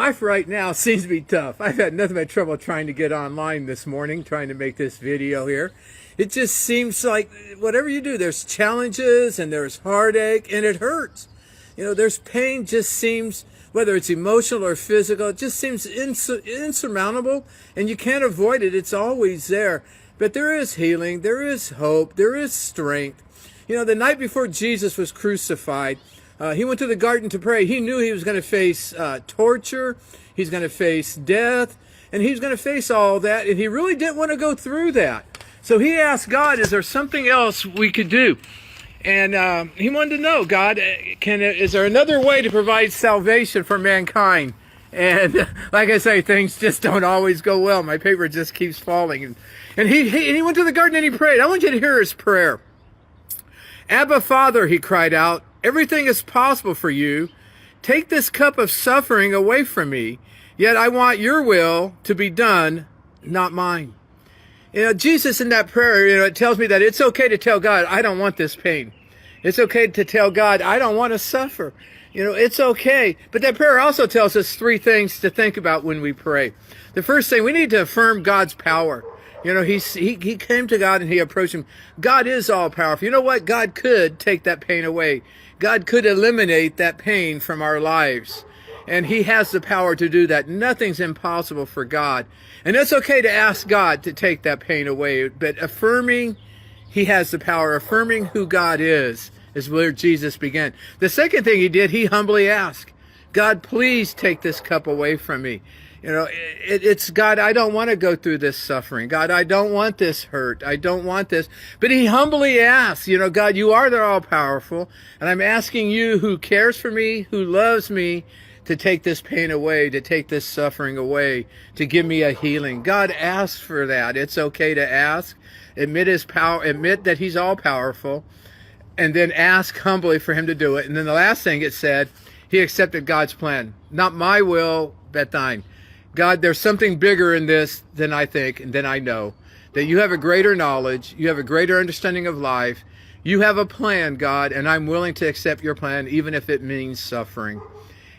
Life right now seems to be tough. I've had nothing but trouble trying to get online this morning, trying to make this video here. It just seems like whatever you do, there's challenges and there's heartache and it hurts. You know, there's pain just seems, whether it's emotional or physical, it just seems insurmountable and you can't avoid it. It's always there. But there is healing, there is hope, there is strength. You know, the night before Jesus was crucified, he went to the garden to pray. He knew he was going to face torture. He's going to face death. And he's going to face all that. And he really didn't want to go through that. So he asked God, is there something else we could do? And he wanted to know, God, is there another way to provide salvation for mankind? And like I say, things just don't always go well. My paper just keeps falling. And he went to the garden and he prayed. I want you to hear his prayer. Abba, Father, he cried out, everything is possible for you. Take this cup of suffering away from me. Yet I want your will to be done, not mine. You know, Jesus in that prayer, it tells me that it's okay to tell God, I don't want this pain. It's okay to tell God, I don't want to suffer. It's okay. But that prayer also tells us three things to think about when we pray. The first thing, we need to affirm God's power. He came to God and he approached him. God is all powerful. You know what? God could take that pain away. God could eliminate that pain from our lives. And he has the power to do that. Nothing's impossible for God. And it's okay to ask God to take that pain away. But affirming he has the power, affirming who God is where Jesus began. The second thing he did, he humbly asked, God, please take this cup away from me. It's God, I don't want to go through this suffering. God, I don't want this hurt. I don't want this. But he humbly asks, God, you are the all-powerful. And I'm asking you who cares for me, who loves me, to take this pain away, to take this suffering away, to give me a healing. God asks for that. It's okay to ask. Admit his power, admit that he's all-powerful, and then ask humbly for him to do it. And then the last thing it said, he accepted God's plan. Not my will, but thine. God, there's something bigger in this than I think and than I know. That you have a greater knowledge, you have a greater understanding of life. You have a plan, God, and I'm willing to accept your plan, even if it means suffering.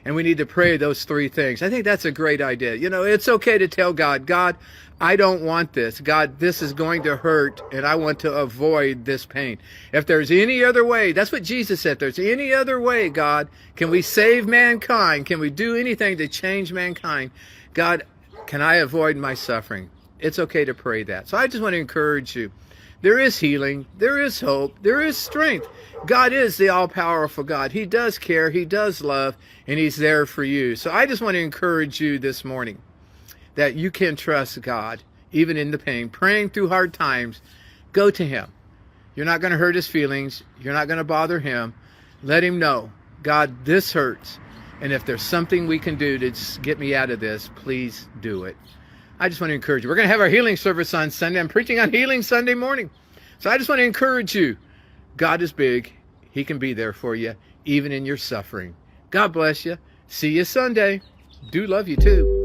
And we need to pray those three things. I think that's a great idea. It's okay to tell God, God, I don't want this. God, this is going to hurt, and I want to avoid this pain. If there's any other way, that's what Jesus said. If there's any other way, God, can we save mankind? Can we do anything to change mankind? God, can I avoid my suffering? It's okay to pray that. So I just want to encourage you. There is healing. There is hope. There is strength. God is the all-powerful God. He does care. He does love. And he's there for you. So I just want to encourage you this morning that you can trust God, even in the pain. Praying through hard times, go to him. You're not going to hurt his feelings. You're not going to bother him. Let him know, God, this hurts. And if there's something we can do to get me out of this, please do it. I just want to encourage you. We're going to have our healing service on Sunday. I'm preaching on healing Sunday morning. So I just want to encourage you. God is big. He can be there for you, even in your suffering. God bless you. See you Sunday. Do love you too.